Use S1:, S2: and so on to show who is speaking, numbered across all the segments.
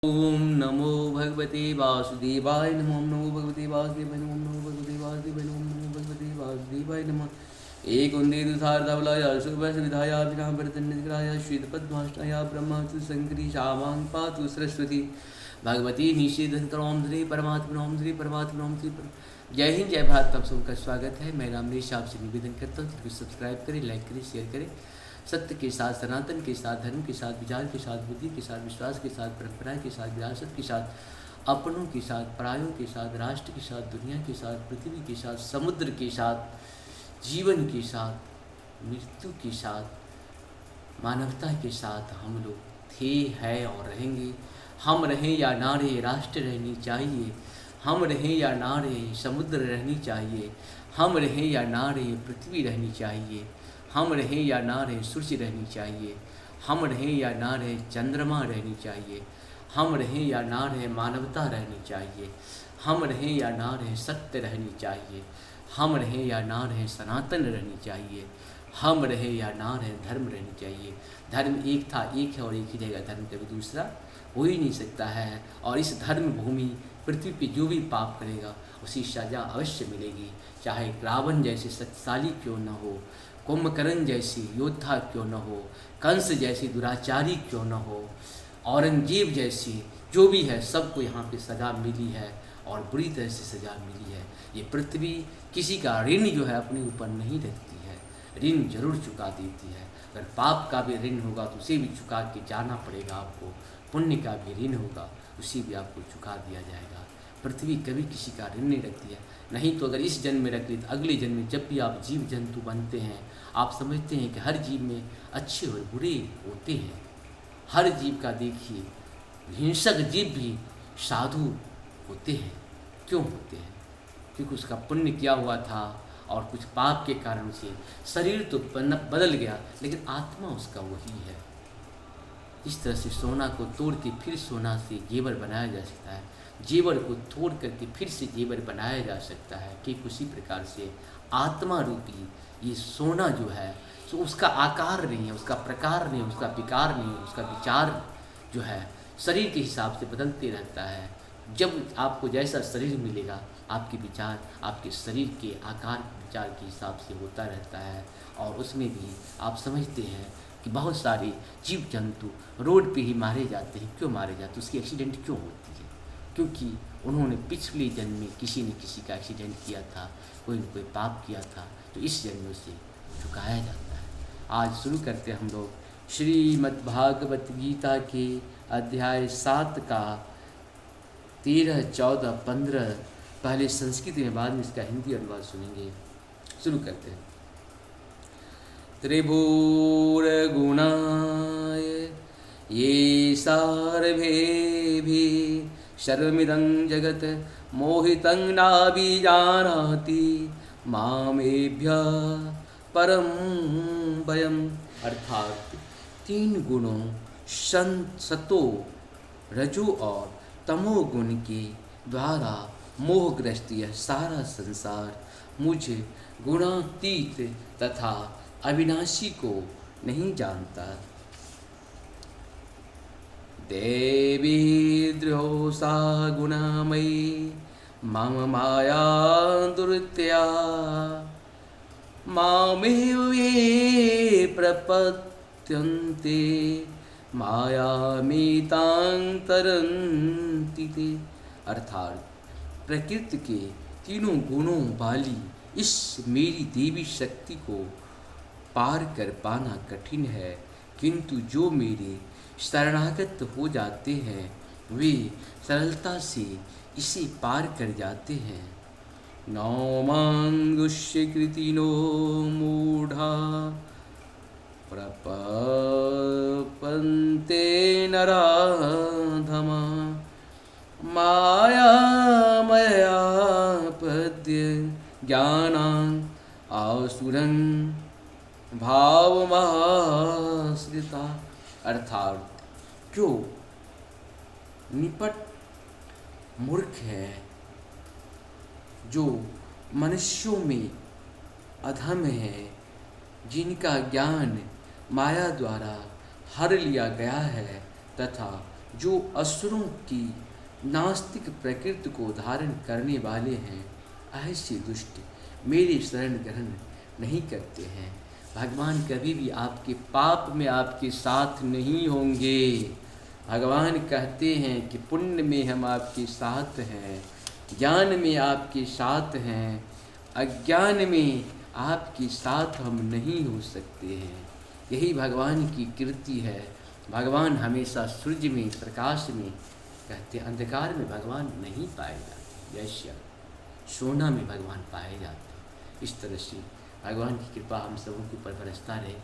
S1: ओम नमो भगवते वासुदेवाय नमो नमो भगवते वासुदेवाय नमो नमो भगवते वासुदेवाय नमो नमो भगवते वासुदेवाय नमः एक वंदे तुषारधवलाय शुभसविधाय विनावर्तननिग्रहाय श्वेतपद्माष्टाय ब्रह्मस्तु शंकरी शामां पातु सरस्वती भगवती निषेधंतरों श्री परमात्मनों श्री परमात्मनों श्री जय हिंद जय भारत। आप सबका स्वागत है। मैं रामनेश आपसे निवेदन करता हूँ कि सब्सक्राइब करें, लाइक करें, शेयर करें। सत्य के साथ, सनातन के साथ, धर्म के साथ, विचार के साथ, बुद्धि के साथ, विश्वास के साथ, परंपरा के साथ, विरासत के साथ, अपनों के साथ, परायों के साथ, राष्ट्र के साथ, दुनिया के साथ, पृथ्वी के साथ, समुद्र के साथ, जीवन के साथ, मृत्यु के साथ, मानवता के साथ हम लोग थे, हैं और रहेंगे। हम रहें या ना रहे, राष्ट्र रहनी चाहिए। हम रहें या ना रहे, समुद्र रहनी चाहिए। हम रहें या ना रहे, पृथ्वी रहनी चाहिए। हम रहें या ना रहे, सूर्य रहनी चाहिए। हम रहें या ना रहे, चंद्रमा रहनी चाहिए। हम रहें या ना रहे, मानवता रहनी चाहिए। हम रहें या ना रहे, सत्य रहनी चाहिए। हम रहें या ना रहे, सनातन रहनी चाहिए। हम रहें या ना रहे, धर्म रहनी चाहिए। धर्म एक था, एक है और एक ही रहेगा। धर्म कभी दूसरा हो ही नहीं सकता है। और इस धर्म भूमि पृथ्वी पे जो भी पाप करेगा उसी सजा अवश्य मिलेगी, चाहे रावण जैसे शक्तिशाली क्यों न हो, कुंभकर्ण जैसी योद्धा क्यों न हो, कंस जैसी दुराचारी क्यों न हो, औरंगजेब जैसी जो भी है, सबको यहाँ पे सज़ा मिली है और बुरी तरह से सज़ा मिली है। ये पृथ्वी किसी का ऋण जो है अपने ऊपर नहीं रखती है, ऋण जरूर चुका देती है। अगर पाप का भी ऋण होगा तो उसे भी चुका के जाना पड़ेगा आपको। पुण्य का भी ऋण होगा, उसे भी आपको चुका दिया जाएगा। पृथ्वी कभी किसी का ऋण नहीं रखती है। नहीं तो अगर इस जन्म में रख ली तो अगले जन्म में जब भी आप जीव जंतु बनते हैं, आप समझते हैं कि हर जीव में अच्छे और बुरे होते हैं। हर जीव का देखिए, हिंसक जीव भी साधु होते हैं। क्यों होते हैं? क्योंकि उसका पुण्य किया हुआ था और कुछ पाप के कारण से शरीर तो बदल गया, लेकिन आत्मा उसका वही है। इस तरह से सोना को तोड़ के फिर सोना से जेवर बनाया जा सकता है, जेवर को तोड़ करके फिर से जेवर बनाया जा सकता है। ठीक उसी प्रकार से आत्मा रूपी ये सोना जो है, तो उसका आकार नहीं है, उसका प्रकार नहीं है, उसका विकार नहीं है, उसका विचार जो है शरीर के हिसाब से बदलते रहता है। जब आपको जैसा शरीर मिलेगा, आपके विचार आपके शरीर के आकार विचार के हिसाब से होता रहता है। और उसमें भी आप समझते हैं कि बहुत सारे जीव जंतु रोड पे ही मारे जाते हैं। क्यों मारे जाते हैं? उसकी एक्सीडेंट क्यों होती है? क्योंकि उन्होंने पिछले जन्म में किसी न किसी का एक्सीडेंट किया था, कोई न कोई पाप किया था, तो इस जन्म से चुकाया जाता है। आज शुरू करते हैं हम लोग श्रीमद्भागवत गीता के अध्याय 7 का 13, 14, 15 पहले संस्कृत में, बाद में इसका हिंदी अनुवाद सुनेंगे। शुरू करते हैं। त्रिभुवनगुणाय ये सर्वे भी सर्वमिदं जगत् मोहितं नाभिजानाति मामेभ्यः परं भयम्। अर्थात 3 गुणों सतो, रजो और तमोगुण के द्वारा मोहग्रस्त यह सारा संसार मुझ गुणातीत तथा अविनाशी को नहीं जानता। देवी द्रोसा गुणामयी मम माया दुर्त्या मामेव ये प्रपद्यन्ते मायामेतां तरन्ति ते। अर्थात प्रकृति के 3 गुणों वाली इस मेरी देवी शक्ति को पार कर पाना कठिन है, किंतु जो मेरे शरणागत हो जाते हैं वे सरलता से इसे पार कर जाते हैं। नौमांगुष्य कृतिनो मूढ़ा प्रपपन्ते नराधमा माया मया पद्य ज्ञानां आसुरं भावमाश्रिता। अर्थात जो निपट मूर्ख है, जो मनुष्यों में अधम है, जिनका ज्ञान माया द्वारा हर लिया गया है, तथा जो असुरों की नास्तिक प्रकृति को धारण करने वाले हैं, ऐसे दुष्ट मेरी शरण ग्रहण नहीं करते हैं। भगवान कभी भी आपके पाप में आपके साथ नहीं होंगे। भगवान कहते हैं कि पुण्य में हम आपके साथ हैं, ज्ञान में आपके साथ हैं, अज्ञान में आपके साथ हम नहीं हो सकते हैं। यही भगवान की कीर्ति है। भगवान हमेशा सूर्य में, प्रकाश में, कहते अंधकार में भगवान नहीं पाए जाते, जैसे सोना में भगवान पाए जाते। इस तरह से भगवान की कृपा हम सबों के ऊपर बरसता रहे।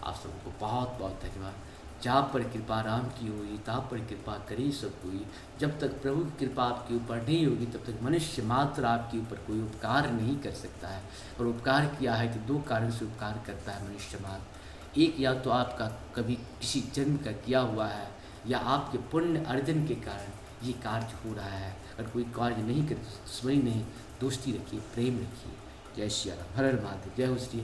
S1: आप सबको बहुत बहुत धन्यवाद। जहाँ पर कृपा राम की हुई, तहाँ पर कृपा करी सब हुई। जब तक प्रभु की कृपा आपके ऊपर नहीं होगी, तब तक मनुष्य मात्र आपके ऊपर कोई उपकार नहीं कर सकता है। और उपकार किया है तो दो कारण से उपकार करता है मनुष्य मात्र। एक, या तो आपका कभी किसी जन्म का किया हुआ है, या आपके पुण्य अर्जन के कारण ये कार्य हो रहा है। अगर कोई कार्य नहीं कर, दुश्मनी नहीं, दोस्ती रखिए, प्रेम रखिए। जय श्री राम, हर हर महादेव, जय हो श्री।